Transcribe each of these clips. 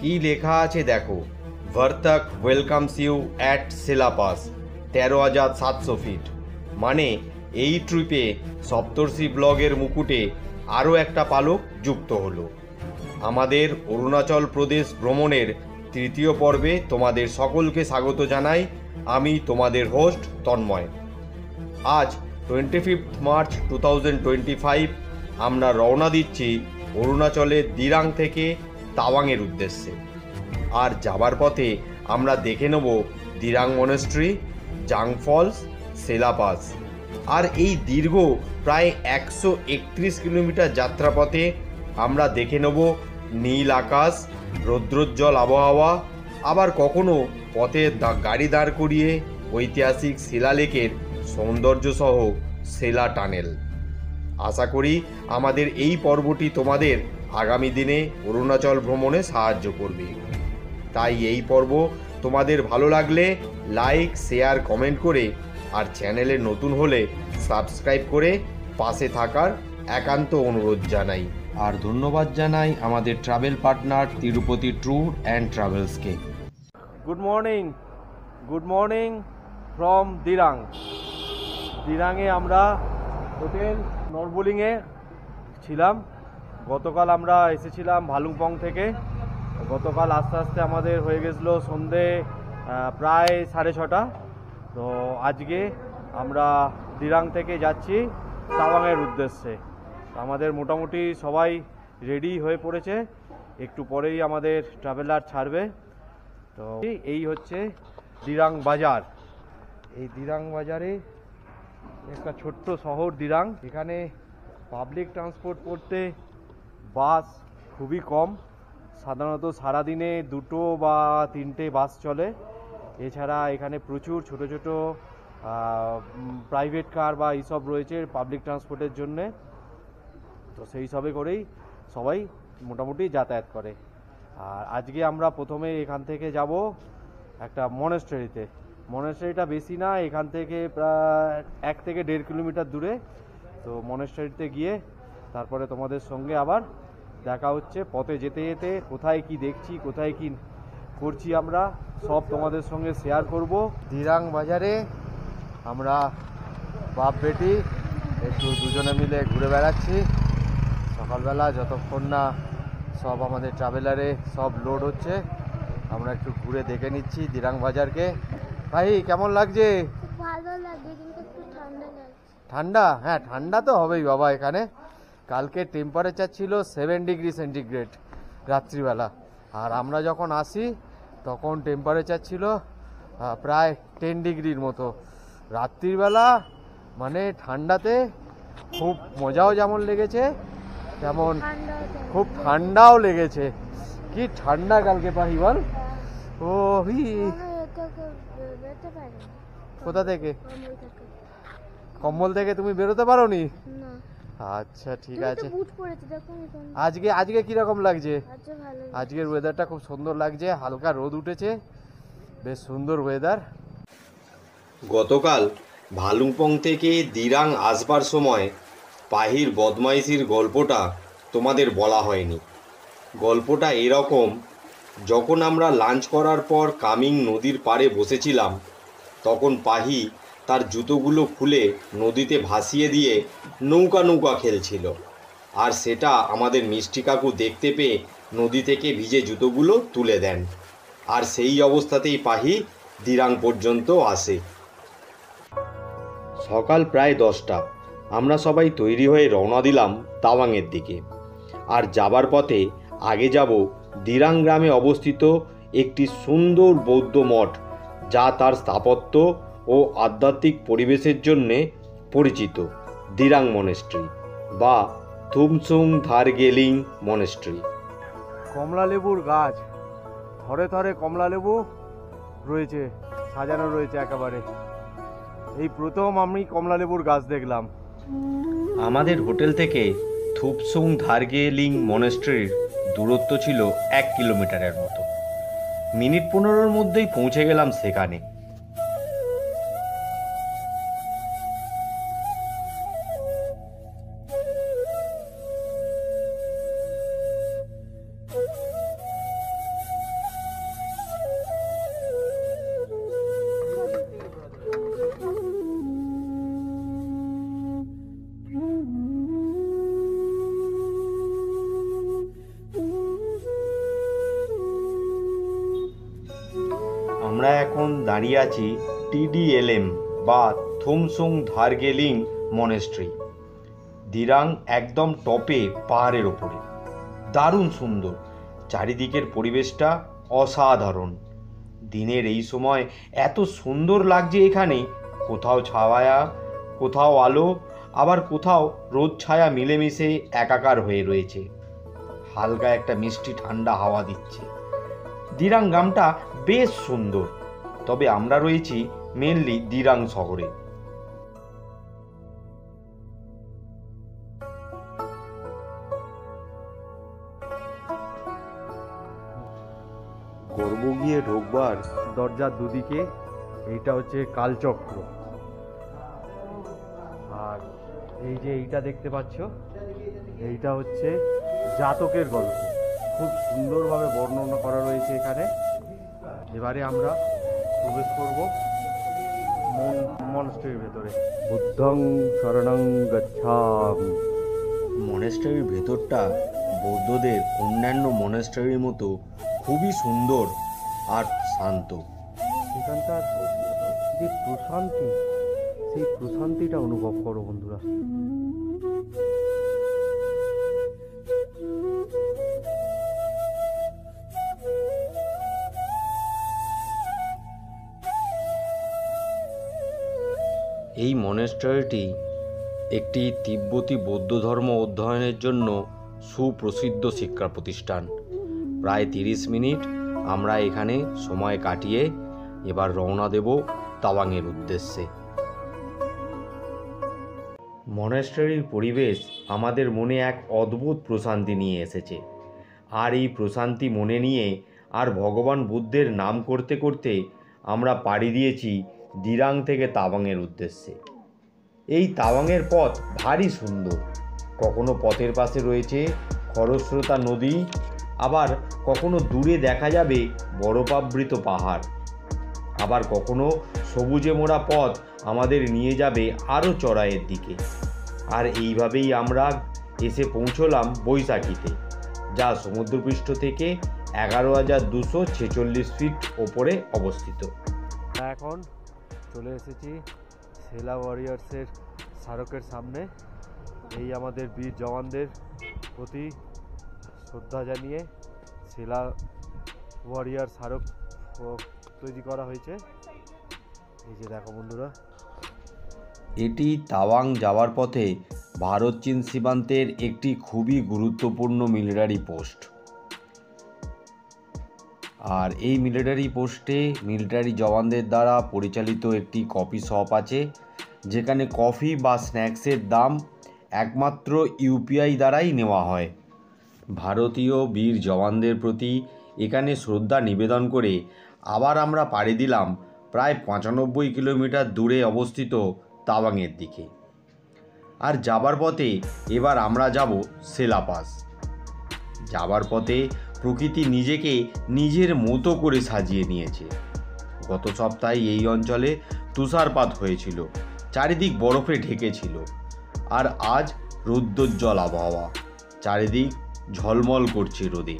কি লেখা আছে দেখো, ভার্তক welcomes you at Sela Pass 13,700 fit. মানে এই ট্রিপে সপ্তর্ষি ব্লগের মুকুটে আরও একটা পালক যুক্ত হলো। আমাদের অরুণাচল প্রদেশ ভ্রমণের তৃতীয় পর্বে তোমাদের সকলকে স্বাগত জানাই। আমি তোমাদের হোস্ট তন্ময়। আজ 25 মার্চ 2025 আমরা রওনা দিচ্ছি অরুণাচলের দিরাং থেকে তাওয়াংয়ের উদ্দেশ্যে। আর যাবার পথে আমরা দেখে নেব দিরাং মনেস্ট্রি, জাং ফলস, সেলাপাস। আর এই দীর্ঘ প্রায় 131 কিলোমিটার যাত্রাপথে আমরা দেখে নেব নীল আকাশ, রৌদ্রোজ্জ্বল আবহাওয়া, আবার কখনো পথে গাড়ি দাঁড় করিয়ে ঐতিহাসিক শিলালেখের সৌন্দর্যসহ সেলা টানেল। আশা করি আমাদের এই পর্বটি তোমাদের আগামী দিনে অরুণাচল ভ্রমণে সাহায্য করবে। তাই এই পর্ব তোমাদের ভালো লাগলে লাইক, শেয়ার, কমেন্ট করে, আর চ্যানেলে নতুন হলে সাবস্ক্রাইব করে পাশে থাকার একান্ত অনুরোধ জানাই। আর ধন্যবাদ জানাই আমাদের travel partner Tirupati tour and ট্রাভেলসকে। Good morning from Dirang. দিরাংয়ে আমরা হোটেল নরবুলিংয়ে ছিলাম। গতকাল আমরা এসেছিলাম ভালুংপং থেকে। গতকাল আস্তে আস্তে আমাদের হয়ে গেছিলো সন্ধে প্রায় 6:30। তো আজকে আমরা দিরাং থেকে যাচ্ছি তাওয়াংয়ের উদ্দেশ্যে। আমাদের মোটামুটি সবাই রেডি হয়ে পড়েছে, একটু পরেই আমাদের ট্রাভেলার ছাড়বে। তো এই হচ্ছে দিরাং বাজার। এই দিরাং বাজারে একটা ছোট্ট শহর দিরাং। এখানে পাবলিক ট্রান্সপোর্ট করতে বাস খুবই কম। সাধারণত সারাদিনে 2 বা 3টে বাস চলে। এছাড়া এখানে প্রচুর ছোট ছোট প্রাইভেট কার বা এইসব রয়েছে পাবলিক ট্রান্সপোর্টের জন্যে। তো সেই সবে করেই সবাই মোটামুটি যাতায়াত করে। আর আজকে আমরা প্রথমে এখান থেকে যাব একটা মনেস্ট্রিতে। মনেস্ট্রিটা বেশি না, এখান থেকে প্রায় 1 থেকে 1.5 কিলোমিটার দূরে। তো মনেস্ট্রিতে গিয়ে তারপরে তোমাদের সঙ্গে আবার দেখা হচ্ছে। পথে যেতে যেতে কোথায় কি দেখছি, কোথায় কি করছি আমরা সব তোমাদের সঙ্গে শেয়ার করব। দিরাং বাজারে আমরা বাপ বেটি একটু দুজনে মিলে ঘুরে বেড়াচ্ছি সকালবেলা, যতক্ষণ না সব আমাদের ট্রাভেলারে সব লোড হচ্ছে। আমরা একটু ঘুরে দেখে নিচ্ছি দিরাং বাজারকে। ভাই কেমন লাগছে? ভালো লাগে, কিন্তু একটু ঠান্ডা লাগছে। ঠান্ডা? হ্যাঁ, ঠান্ডা তো হবেই বাবা। এখানে কালকে টেম্পারেচার ছিল 7 ডিগ্রি সেন্টিগ্রেড রাত্রিবেলা, আর আমরা যখন আসি তখন টেম্পারেচার ছিল প্রায় 10 ডিগ্রির মতো রাত্রিবেলা। মানে ঠান্ডাতে খুব মজাও যেমন লেগেছে, তেমন খুব ঠান্ডাও লেগেছে। কি ঠান্ডা কালকে পাহি বল। ও কোথা থেকে? কম্বল থেকে তুমি বেরোতে পারো নি? আচ্ছা ঠিক আছে। আজকে কিরকম লাগছে? আজকের ওয়েদারটা খুব সুন্দর লাগছে, হালকা রোদ উঠেছে, বেশ সুন্দর ওয়েদার। গতকাল ভালুংপং থেকে দিরাং আসবার সময় পাহির বদমাইশির গল্পটা তোমাদের বলা হয়নি। গল্পটা এরকম, যখন আমরা লাঞ্চ করার পর কামিং নদীর পাড়ে বসেছিলাম, তখন পাহি তার জুতোগুলো খুলে নদীতে ভাসিয়ে দিয়ে নৌকা নৌকা খেলছিল। আর সেটা আমাদের মিষ্টি কাকু দেখতে পেয়ে নদী থেকে ভিজে জুতোগুলো তুলে দেন। আর সেই অবস্থাতেই পাহি দিরাং পর্যন্ত আসে। সকাল প্রায় 10টা। আমরা সবাই তৈরি হয়ে রওনা দিলাম তাওয়াংয়ের দিকে। আর যাবার পথে আগে যাব দিরাং গ্রামে অবস্থিত একটি সুন্দর বৌদ্ধ মঠ, যা তার স্থাপত্য ও আধ্যাত্মিক পরিবেশের জন্যে পরিচিত, দিরাং মনেস্ট্রি বা থুমসুং ধারগেলিং মনেস্ট্রি। কমলা লেবুর গাছ, থরে থরে কমলা লেবু রয়েছে, সাজানো রয়েছে একেবারে। এই প্রথম আমি কমলা লেবুর গাছ দেখলাম। আমাদের হোটেল থেকে থুপসুং ধারগেলিং মনেস্ট্রির দূরত্ব ছিল 1 কিলোমিটারের মতো। মিনিট 15-র মধ্যেই পৌঁছে গেলাম সেখানে। এখন দাঁড়িয়ে আছি TDLM বা থুমসুং ধারগেলিং মনেস্ট্রি। দিরাং একদম টপে পাহাড়ের ওপরে, দারুণ সুন্দর, চারিদিকের পরিবেশটা অসাধারণ। দিনের এই সময় এত সুন্দর লাগছে এখানে, কোথাও ছায়া, কোথাও আলো, আবার কোথাও রোদ ছায়া মিলেমিশে একাকার হয়ে রয়েছে। হালকা একটা মিষ্টি ঠান্ডা হাওয়া দিচ্ছে। দিরাং গ্রামটা বেশ সুন্দর, তবে আমরা রয়েছি মেনলি দিরাং শহরে। গর্ব গিয়ে ঢোকবার দরজার দুদিকে এইটা হচ্ছে কালচক্র, আর এই যে এইটা দেখতে পাচ্ছ এইটা হচ্ছে জাতকের গল্প, খুব সুন্দরভাবে বর্ণনা করা রয়েছে এখানে। এবারে আমরা প্রবেশ করব মনস্ট্রির ভেতরে। বুদ্ধং শরণং গচ্ছামি। মনেস্ট্রির ভেতরটা বৌদ্ধদের অন্যান্য মনেস্ট্রির মতো খুবই সুন্দর আর শান্ত। এখানকার যে প্রশান্তি, সেই প্রশান্তিটা অনুভব করো বন্ধুরা। এই মনেস্ট্রিটি একটি তিব্বতী বৌদ্ধ ধর্ম অধ্যয়নের জন্য সুপ্রসিদ্ধ শিক্ষা প্রতিষ্ঠান। প্রায় 30 মিনিট আমরা এখানে সময় কাটিয়ে এবার রওনা দেব তাওয়াংয়ের উদ্দেশ্যে। মনেস্ট্রির পরিবেশ আমাদের মনে এক অদ্ভুত প্রশান্তি নিয়ে এসেছে, আর এই প্রশান্তি মনে নিয়ে আর ভগবান বুদ্ধের নাম করতে করতে আমরা পাড়ি দিয়েছি দিরাং থেকে তাওয়াংয়ের উদ্দেশ্যে। এই তাওয়াংয়ের পথ ভারী সুন্দর, কখনো পথের পাশে রয়েছে খরস্রোতা নদী, আবার কখনো দূরে দেখা যাবে বরফাবৃত পাহাড়, আবার কখনো সবুজে মোড়া পথ আমাদের নিয়ে যাবে আরও চড়াইয়ের দিকে। আর এইভাবেই আমরা এসে পৌঁছলাম বৈশাখীতে, যা সমুদ্রপৃষ্ঠ থেকে 11,246 ফিট ওপরে অবস্থিত। এখন চলে এসেছি সেলা ওয়ারিয়ার্সের স্মারকের সামনে। এই আমাদের বীর জওয়ানদের প্রতি শ্রদ্ধা জানিয়ে সেলা ওয়ারিয়ার স্মারক তৈরি করা হয়েছে। এই যে দেখো বন্ধুরা, এটি তাওয়াং যাওয়ার পথে ভারত চীন সীমান্তের একটি খুবই গুরুত্বপূর্ণ মিলিটারি পোস্ট। আর এই মিলিটারি পোস্টে মিলিটারি জওয়ানদের দ্বারা পরিচালিত একটি কফি শপ আছে, যেখানে কফি বা স্ন্যাক্সের দাম একমাত্র ইউপিআই দ্বারাই নেওয়া হয়। ভারতীয় বীর জওয়ানদের প্রতি এখানে শ্রদ্ধা নিবেদন করে আবার আমরা পাড়ি দিলাম প্রায় 95 কিলোমিটার দূরে অবস্থিত তাওয়াংয়ের দিকে। আর যাবার পথে এবার আমরা যাব সেলা পাস। যাবার পথে প্রকৃতি নিজেকে নিজের মতো করে সাজিয়ে নিয়েছে। গত সপ্তাহে এই অঞ্চলে তুষারপাত হয়েছিল, চারিদিক বরফে ঢেকেছিল, আর আজ রৌদ্রোজ্জ্বল আবহাওয়া, চারিদিক ঝলমল করছে রোদে।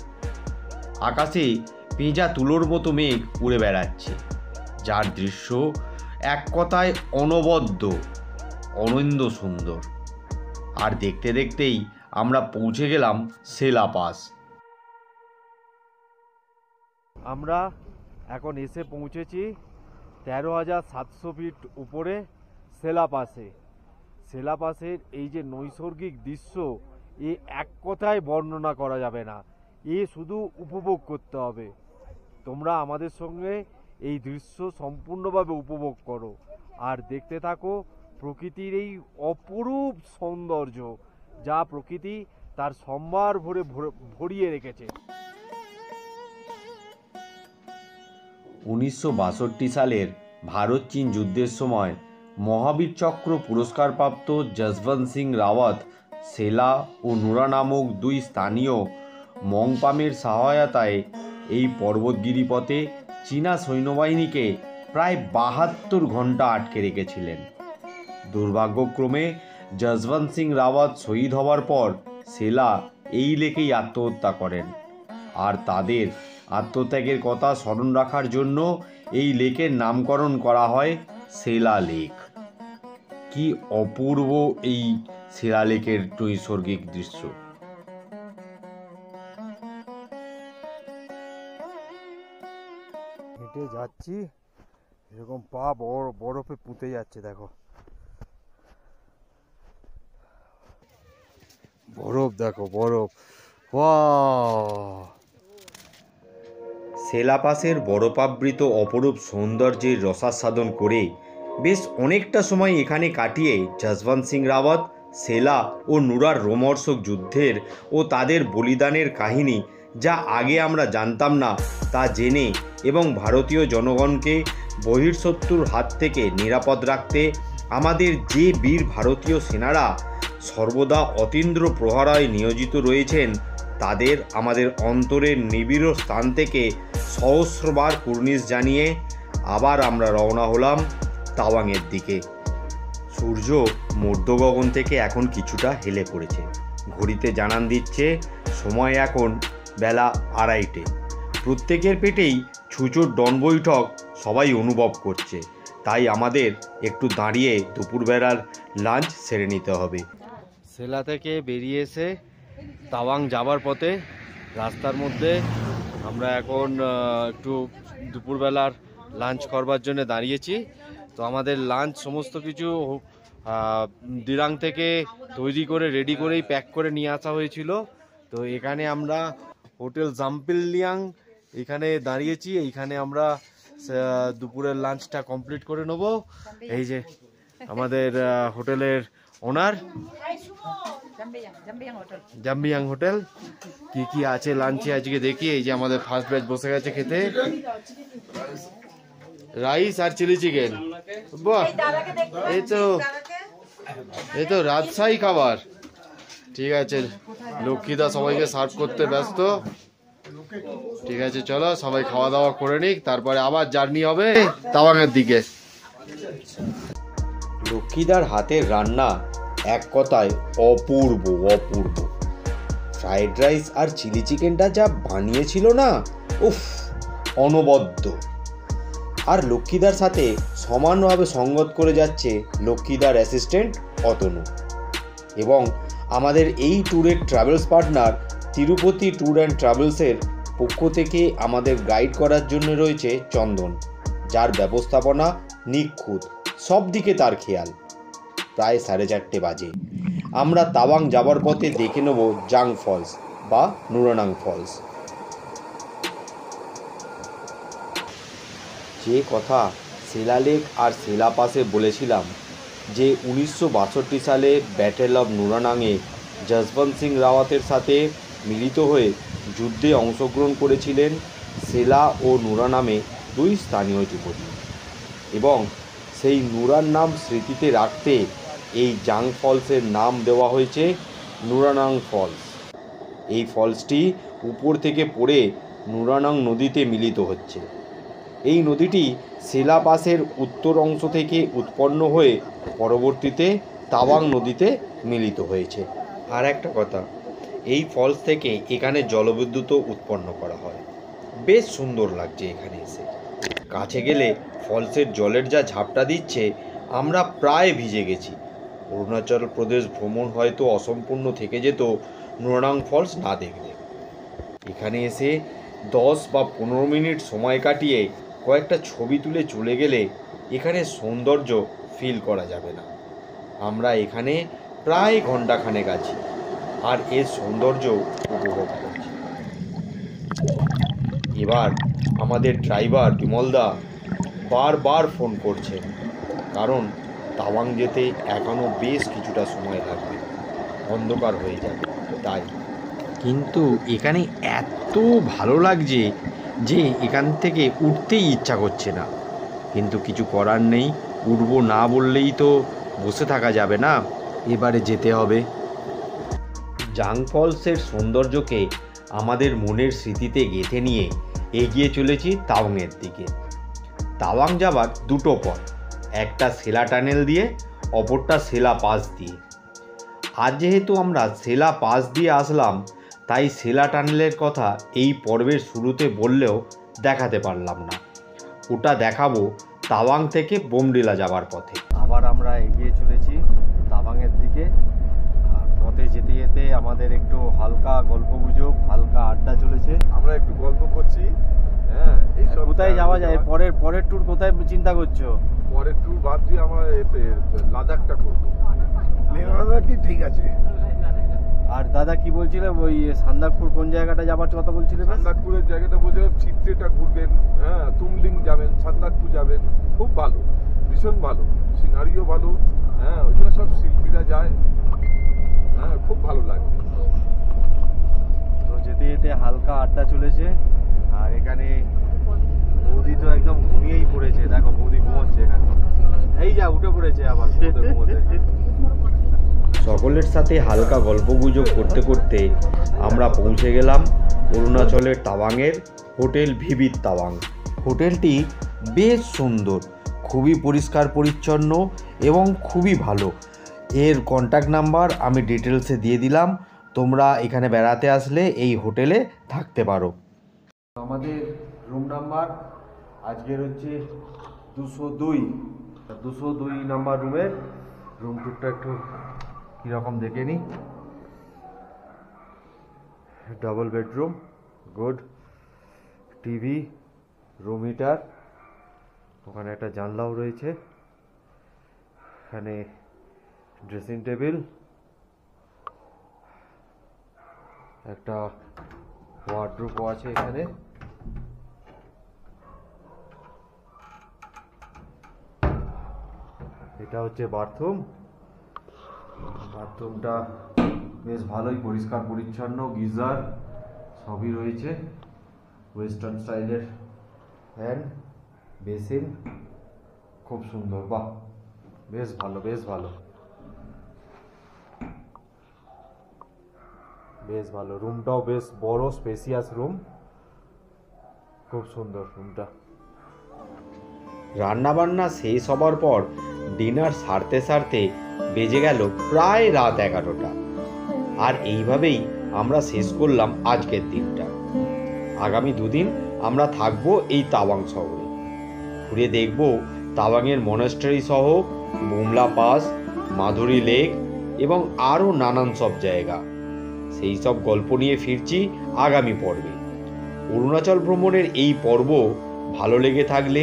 আকাশে পেঁজা তুলোর মতো মেঘ উড়ে বেড়াচ্ছে, যার দৃশ্য এক কথায় অনবদ্য, অনন্দ সুন্দর। আর দেখতে দেখতেই আমরা পৌঁছে গেলাম সেলা পাস। আমরা এখন এসে পৌঁছেছি 13,700 ফিট উপরে সেলা পাসে। সেলা পাসের এই যে নৈসর্গিক দৃশ্য, এ এক কথায় বর্ণনা করা যাবে না, এ শুধু উপভোগ করতে হবে। তোমরা আমাদের সঙ্গে এই দৃশ্য সম্পূর্ণভাবে উপভোগ করো আর দেখতে থাকো প্রকৃতির এই অপরূপ সৌন্দর্য, যা প্রকৃতি তার সম্ভার ভরিয়ে রেখেছে। 1962 সালের ভারত চীন যুদ্ধের সময় মহাবীর চক্র পুরস্কারপ্রাপ্ত যশবন্ত সিং রাওয়াত সেলা ও নুরা নামক দুই স্থানীয় মংপামের সহায়তায় এই পর্বতগিরি পথে চীনা সৈন্যবাহিনীকে প্রায় 72 ঘন্টা আটকে রেখেছিলেন। দুর্ভাগ্যক্রমে যশবন্ত সিং রাওয়াত শহীদ হওয়ার পর সেলা এই লেকেই আত্মহত্যা করেন। আর তাদের আত্মত্যাগের কথা স্মরণ রাখার জন্য এই লেকের নামকরণ করা হয় সেলা লেক। কি অপূর্ব এই সেলা লেকের নৈসর্গিক দৃশ্য। হেঁটে যাচ্ছি, এরকম পা বরফে পুঁতে যাচ্ছে, দেখো বরফ, দেখো বরফ। সেলা পাসের বরফাবৃত অপরূপ সৌন্দর্যের রসাস্বাদন করে বেশ অনেকটা সময় এখানে কাটিয়ে যশবন্ত সিং রাওয়াত সেলা ও নুরার রোমহর্ষক যুদ্ধের ও তাদের বলিদানের কাহিনী যা আগে আমরা জানতাম না তা জেনে এবং ভারতীয় জনগণকে বহির্শত্রুর হাত থেকে নিরাপদ রাখতে আমাদের যে বীর ভারতীয় সেনারা সর্বদা অতীন্দ্র প্রহরায় নিয়োজিত রয়েছেন তাদের আমাদের অন্তরের নিবিড় স্থান থেকে সহস্রবার কুর্নিশ জানিয়ে আবার আমরা রওনা হলাম তাওয়াংয়ের দিকে। সূর্য মধ্য গগন থেকে এখন কিছুটা হেলে পড়েছে। ঘড়িতে জানান দিচ্ছে সময় এখন বেলা 2:30। প্রত্যেকের পেটেই ছুঁচোর ডন বৈঠক সবাই অনুভব করছে, তাই আমাদের একটু দাঁড়িয়ে দুপুরবেলার লাঞ্চ সেরে নিতে হবে। সেলা থেকে বেরিয়ে এসে তাওয়াং যাবার পথে রাস্তার মধ্যে আমরা এখন একটু দুপুরবেলার লাঞ্চ করবার জন্য দাঁড়িয়েছি। তো আমাদের লাঞ্চ সমস্ত কিছু দিরাং থেকে তৈরি করে রেডি করেই প্যাক করে নিয়ে আসা হয়েছিল। তো এখানে আমরা হোটেল জাম্পিলিয়াং এখানে দাঁড়িয়েছি। এইখানে আমরা দুপুরের লাঞ্চটা কমপ্লিট করে নেব। এই যে আমাদের হোটেলের ওনার, জাম্বিয়াং হোটেল। কি কি আছে লাঞ্চে আজকে দেখি। এই যে আমাদের ফার্স্ট ব্যাচ বসে গেছে খেতে, রাইস আর চিলি চিকেন। বাহ, এই তো রাজশাহী খাবার। ঠিক আছে, লক্ষ্মীদা সবাইকে সার্ভ করতে ব্যস্ত। ঠিক আছে, চলো সবাই খাওয়া দাওয়া করে নিক, তারপরে আবার জার্নি হবে তাওয়াংয়ের দিকে। লক্ষ্মীদার হাতের রান্না এক কথায় অপূর্ব অপূর্ব। ফ্রাইড রাইস আর চিলি চিকেনটা যা বানিয়েছিল না, উফ, অনবদ্য। আর লক্ষ্মীদার সাথে সমানভাবে সঙ্গত করে যাচ্ছে লক্ষ্মীদার অ্যাসিস্ট্যান্ট অতনু এবং আমাদের এই ট্যুরের travels partner Tirupati tour and ট্রাভেলসের পক্ষ থেকে আমাদের গাইড করার জন্য রয়েছে চন্দন, যার ব্যবস্থাপনা নিখুঁত, সব দিকে তার খেয়াল। প্রায় 4:30 বাজে। আমরা তাওয়াং যাবার পথে দেখে নেব জাং ফলস বা নুরানাং ফলস। যে কথা সেলা লেক আর সেলা পাসে বলেছিলাম যে 1962 সালে ব্যাটেল অফ নুরানাংয়ে যশবন্ত সিং রাওয়াতের সাথে মিলিত হয়ে যুদ্ধে অংশগ্রহণ করেছিলেন সেলা ও নুরা নামে 2 স্থানীয় যুবতী, এবং সেই নুরার নাম স্মৃতিতে রাখতে এই জাং ফলসের নাম দেওয়া হয়েছে নুরানাং ফলস। এই ফলসটি উপর থেকে পড়ে নুরানাং নদীতে মিলিত হচ্ছে। এই নদীটি সেলা পাসের উত্তর অংশ থেকে উৎপন্ন হয়ে পরবর্তীতে তাওয়াং নদীতে মিলিত হয়েছে। আর একটা কথা, এই ফলস থেকে এখানে জলবিদ্যুৎও উৎপন্ন করা হয়। বেশ সুন্দর লাগছে এখানে এসে। কাছে গেলে ফলসের জলের যা ঝাপটা দিচ্ছে, আমরা প্রায় ভিজে গেছি। অরুণাচল প্রদেশ ভ্রমণ হয়তো অসম্পূর্ণ থেকে যেত নুরানাং ফলস না দেখলে। এখানে এসে 10 বা 15 মিনিট সময় কাটিয়ে কয়েকটা ছবি তুলে চলে গেলে এখানে সৌন্দর্য ফিল করা যাবে না। আমরা এখানে প্রায় ঘন্টাখানেক আছি আর এর সৌন্দর্য উপভোগ করছি। এবার আমাদের ড্রাইভার বিমলদা বারবার ফোন করছেন, কারণ তাওয়াং যেতে এখনও বেশ কিছুটা সময় লাগবে, অন্ধকার হয়ে যাবে তাই। কিন্তু এখানে এত ভালো লাগছে যে এখান থেকে উঠতেই ইচ্ছা করছে না, কিন্তু কিছু করার নেই। উঠবো না বললেই তো বসে থাকা যাবে না, এবারে যেতে হবে। জাং ফলসের সৌন্দর্যকে আমাদের মনের স্মৃতিতে গেঁথে নিয়ে এগিয়ে চলেছি তাওয়াংয়ের দিকে। তাওয়াং যাবার 2টো পথ, একটা সেলা টানেল দিয়ে, অপরটা সেলা পাস দিয়ে। আজ যেহেতু আমরা সেলা পাস দিয়ে আসলাম, তাই সেলা টানেলের কথা এই পর্বের শুরুতে বললেও দেখাতে পারলাম না। ওটা দেখাবো তাওয়াং থেকে বোমডিলা যাওয়ার পথে। আবার আমরা এগিয়ে চলেছি তাওয়াংয়ের দিকে। আর পথে যেতে যেতে আমাদের একটু হালকা গল্পগুজব, হালকা আড্ডা চলেছে। আমরা একটু গল্প করছি। হ্যাঁ, এইসব কোথায় যাওয়া যায়? পরের ট্যুর কোথায় চিন্তা করছো? পরের ট্যুর ভাবছি আমরা লাদাখটা করবো। লাদাখ কি ঠিক আছে। আর দাদা কি বলছিলে, ওই সান্দাকপুর কোন জায়গাটা যাবার কথা বলছিলে? সান্দাকপুরের জায়গাটা বলছিলাম, চিত্রেটা ঘুরবেন, হ্যাঁ, তুমলিং যাবেন, সান্দাকপুর যাবেন, খুব ভালো, ভীষণ ভালো, সিনারিও ভালো। হ্যাঁ, ওইখানে সব শিল্পীরা যায়। হ্যাঁ, খুব ভালো লাগে। তো যেতে যেতে হালকা আড্ডা চলেছে। আর এখানে বৌদি তো একদম ঘুমিয়েই পড়েছে। দেখো বৌদি ঘুমোচ্ছে এখানে, এই যা উঠে পড়েছে আবার ঘুমোতে ঘুমোতে। সকলের সাথে হালকা গল্পগুজব করতে করতে আমরা পৌঁছে গেলাম অরুণাচলের তাওয়াংয়ের হোটেল ভিভিড তাওয়াং। হোটেলটি বেশ সুন্দর, খুবই পরিষ্কার পরিচ্ছন্ন এবং খুবই ভালো। এর কন্ট্যাক্ট নাম্বার আমি ডিটেলসে দিয়ে দিলাম, তোমরা এখানে বেড়াতে আসলে এই হোটেলে থাকতে পারো। আমাদের রুম নাম্বার আজকের হচ্ছে 202 নাম্বার রুমের রুম টুরটা একটু কীরকম দেখে নিই। Double bedroom, good, TV, room heater, ওখানে একটা জানলাও রয়েছে, এখানে ড্রেসিং টেবিল, একটা ওয়ার্ডরোবও আছে এখানে। এটা হচ্ছে বাথরুম। বাথরুমটা বেশ ভালোই পরিষ্কার পরিচ্ছন্ন, গিজার সবই রয়েছে, ওয়েস্টার্ন স্টাইলের ফ্যান, বেসিন, খুব সুন্দর, বাহ, বেশ ভালো, বেশ ভালো, বেশ ভালো। রুমটাও বেশ বড়, স্পেসিয়াস রুম, খুব সুন্দর রুমটা। রান্নাবান্না শেষ হবার পর ডিনার সারতে সারতে বেজে গেল প্রায় রাত 11টা। আর এইভাবেই আমরা শেষ করলাম আজকের দিনটা। আগামী দুদিন আমরা থাকবো এই তাওয়াং শহরে, ঘুরে দেখব তাওয়াংয়ের মনেস্টারি সহ বুমলা পাস, মাধুরী লেক এবং আরও নানান সব জায়গা। সেই সব গল্প নিয়ে ফিরছি আগামী পর্বে। অরুণাচল ভ্রমণের এই পর্ব ভালো লেগে থাকলে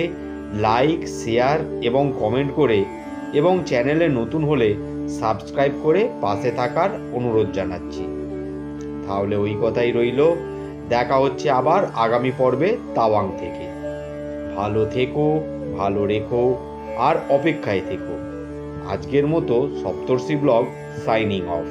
লাইক, শেয়ার এবং কমেন্ট করে এবং চ্যানেলে নতুন হলে সাবস্ক্রাইব করে পাশে থাকার অনুরোধ জানাচ্ছি। তাহলে ওই কথাই রইল, দেখা হচ্ছে আবার আগামী পর্বে তাওয়াং থেকে। ভালো থেকো, ভালো রেখো আর অপেক্ষায় থেকো। আজকের মতো সপ্তর্ষি ব্লগ সাইনিং অফ।